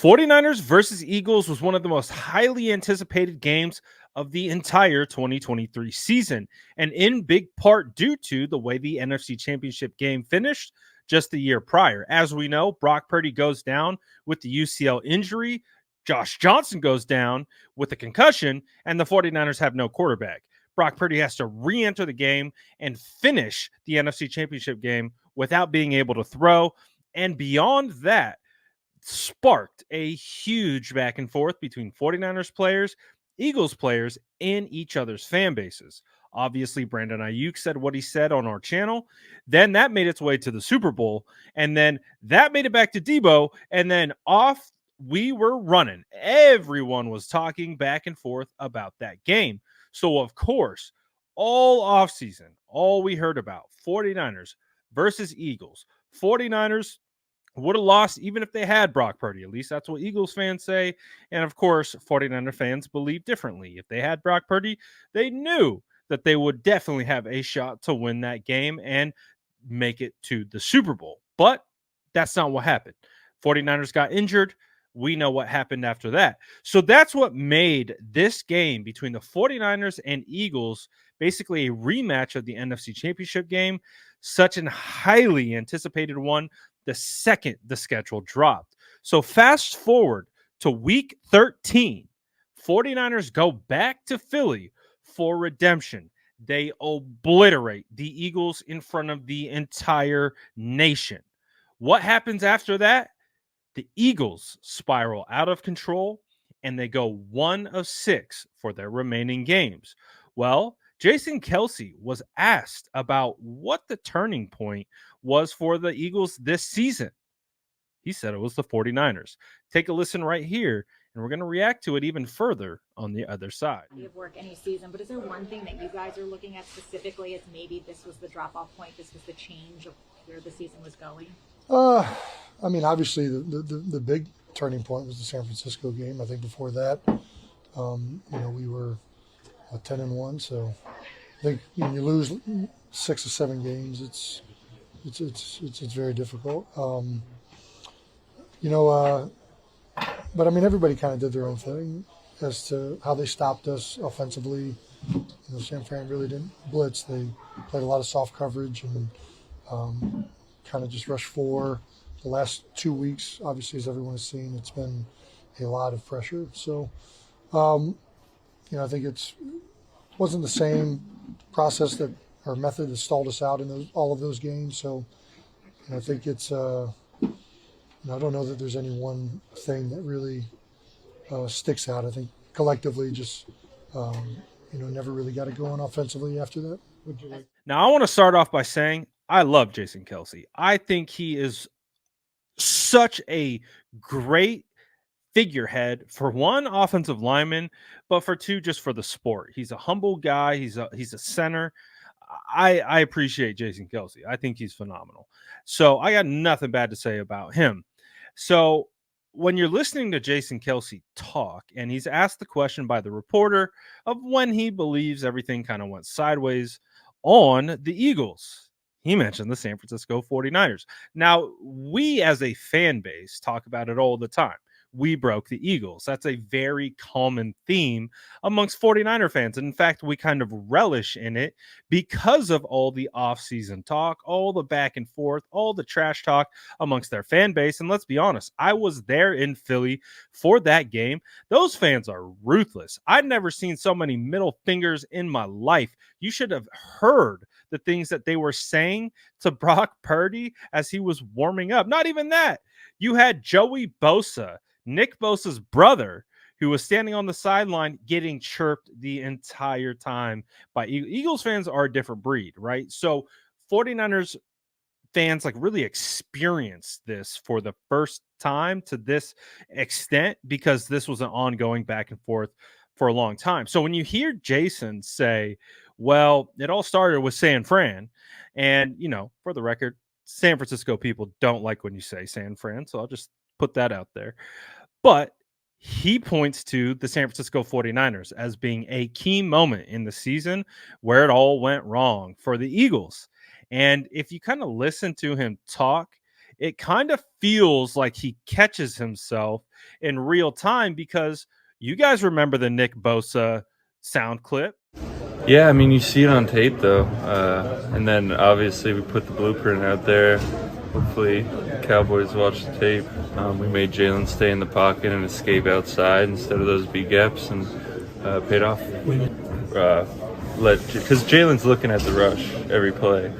49ers versus Eagles was one of the most highly anticipated games of the entire 2023 season, and in big part due to the way the NFC Championship game finished just the year prior. As we know, Brock Purdy goes down with the UCL injury, Josh Johnson goes down with a concussion, and the 49ers have no quarterback. Brock Purdy has to re enter the game and finish the NFC Championship game without being able to throw. And beyond that, sparked a huge back and forth between 49ers players, Eagles players, and each other's fan bases. Obviously, Brandon Ayuk said what he said on our channel. Then that made its way to the Super Bowl. And then that made it back to Debo. And then off we were running. Everyone was talking back and forth about that game. So, of course, all offseason, all we heard about 49ers versus Eagles. 49ers would have lost even if they had Brock Purdy. At least that's what Eagles fans say. And of course, 49er fans believe differently. If they had Brock Purdy, they knew that they would definitely have a shot to win that game and make it to the Super Bowl. But that's not what happened. 49ers got injured. We know what happened after that. So that's what made this game between the 49ers and Eagles basically a rematch of the NFC Championship game, such an highly anticipated one the second the schedule dropped. So fast forward to week 13, 49ers go back to Philly for redemption. They obliterate the Eagles in front of the entire nation. What happens after that? The Eagles spiral out of control and they go 1 of 6 for their remaining games. Well, Jason Kelce was asked about what the turning point was for the Eagles this season. He said it was the 49ers. Take a listen right here, and we're going to react to it even further on the other side. Of work any season, but is there one thing that you guys are looking at specifically as maybe this was the drop-off point, this was the change of where the season was going? I mean, obviously the big turning point was the San Francisco game. I think before that, we were 10-1. So I think when you lose 6 or 7 games, it's very difficult. But I mean, everybody kind of did their own thing as to how they stopped us offensively. San Fran really didn't blitz. They played a lot of soft coverage and kind of just rushed 4. The last 2 weeks, obviously, as everyone has seen, it's been a lot of pressure. So, I think wasn't the same process that or method that stalled us out in all of those games. So, I think it's I don't know that there's any one thing that really sticks out. I think collectively just never really got it going offensively after that. Now, I want to start off by saying I love Jason Kelce. I think he is such a great figurehead for one, offensive lineman, but for two, just for the sport. He's a humble guy. He's a center. I appreciate Jason Kelce. I think he's phenomenal. So I got nothing bad to say about him. So when you're listening to Jason Kelce talk, and he's asked the question by the reporter of when he believes everything kind of went sideways on the Eagles, he mentioned the San Francisco 49ers. Now, we as a fan base talk about it all the time. We broke the Eagles. That's a very common theme amongst 49er fans. And in fact, we kind of relish in it because of all the offseason talk, all the back and forth, all the trash talk amongst their fan base. And let's be honest, I was there in Philly for that game. Those fans are ruthless. I've never seen so many middle fingers in my life. You should have heard the things that they were saying to Brock Purdy as he was warming up. Not even that. You had Joey Bosa, Nick Bosa's brother, who was standing on the sideline getting chirped the entire time by Eagles fans are a different breed, right? So 49ers fans really experienced this for the first time to this extent because this was an ongoing back and forth for a long time. So when you hear Jason say, well, it all started with San Fran, and, for the record, San Francisco people don't like when you say San Fran, so I'll just put that out there. But he points to the San Francisco 49ers as being a key moment in the season where it all went wrong for the Eagles. And if you kind of listen to him talk, it kind of feels like he catches himself in real time, because you guys remember the Nick Bosa sound clip. Yeah, I mean, you see it on tape, though. And then obviously we put the blueprint out there. Hopefully, Cowboys watch the tape. We made Jalen stay in the pocket and escape outside instead of those B gaps, and paid off. Because Jalen's looking at the rush every play.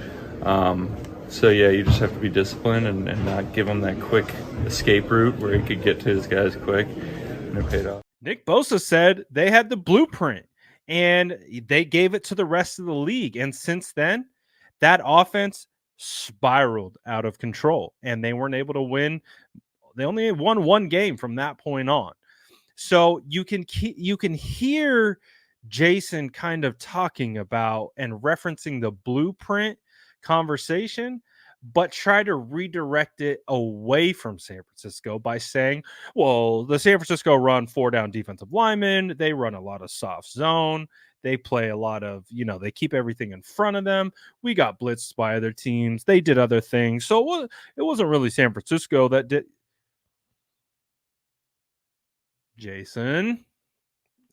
So, yeah, you just have to be disciplined and not give him that quick escape route where he could get to his guys quick, and it paid off. Nick Bosa said they had the blueprint and they gave it to the rest of the league. And since then, that offense spiraled out of control and they weren't able to win. They only won one game from that point on. So you can hear Jason kind of talking about and referencing the blueprint conversation, but try to redirect it away from San Francisco by saying, well, the San Francisco run 4-down defensive linemen. They run a lot of soft zone. They play a lot of, they keep everything in front of them. We got blitzed by other teams. They did other things. So it wasn't really San Francisco that did. Jason,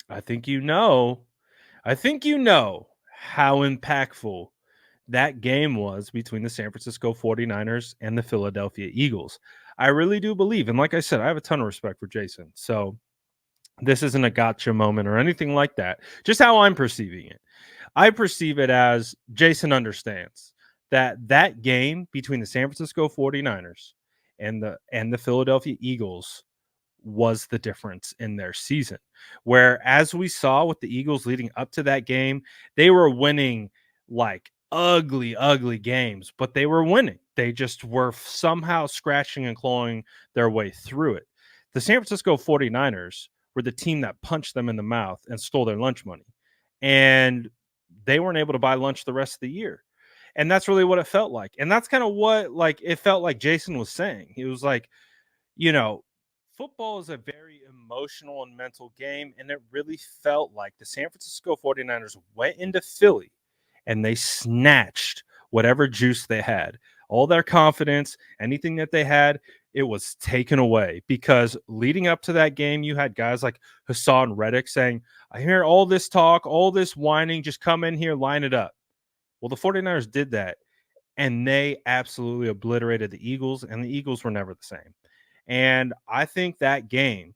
I think you know how impactful that game was between the San Francisco 49ers and the Philadelphia Eagles. I really do believe, and like I said, I have a ton of respect for Jason. So this isn't a gotcha moment or anything like that. Just how I'm perceiving it. I perceive it as Jason understands that game between the San Francisco 49ers and the Philadelphia Eagles was the difference in their season. Where, as we saw with the Eagles leading up to that game, they were winning like ugly games, but they were winning. They just were somehow scratching and clawing their way through it. The San Francisco 49ers were the team that punched them in the mouth and stole their lunch money. And they weren't able to buy lunch the rest of the year. And that's really what it felt like. And that's kind of what it felt like Jason was saying. He was like, football is a very emotional and mental game, and it really felt like the San Francisco 49ers went into Philly and they snatched whatever juice they had. All their confidence, anything that they had, it was taken away, because leading up to that game, you had guys like Hassan Reddick saying, I hear all this talk, all this whining, just come in here, line it up. Well, the 49ers did that, and they absolutely obliterated the Eagles, and the Eagles were never the same. And I think that game,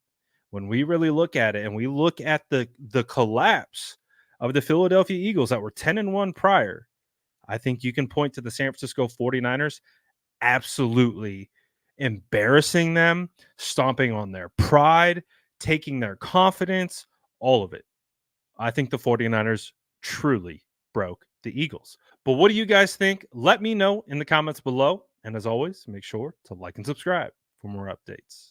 when we really look at it and we look at the collapse of the Philadelphia Eagles that were 10-1 prior, I think you can point to the San Francisco 49ers absolutely embarrassing them, stomping on their pride, taking their confidence, all of it. I think the 49ers truly broke the Eagles. But what do you guys think? Let me know in the comments below. And as always, make sure to like and subscribe for more updates.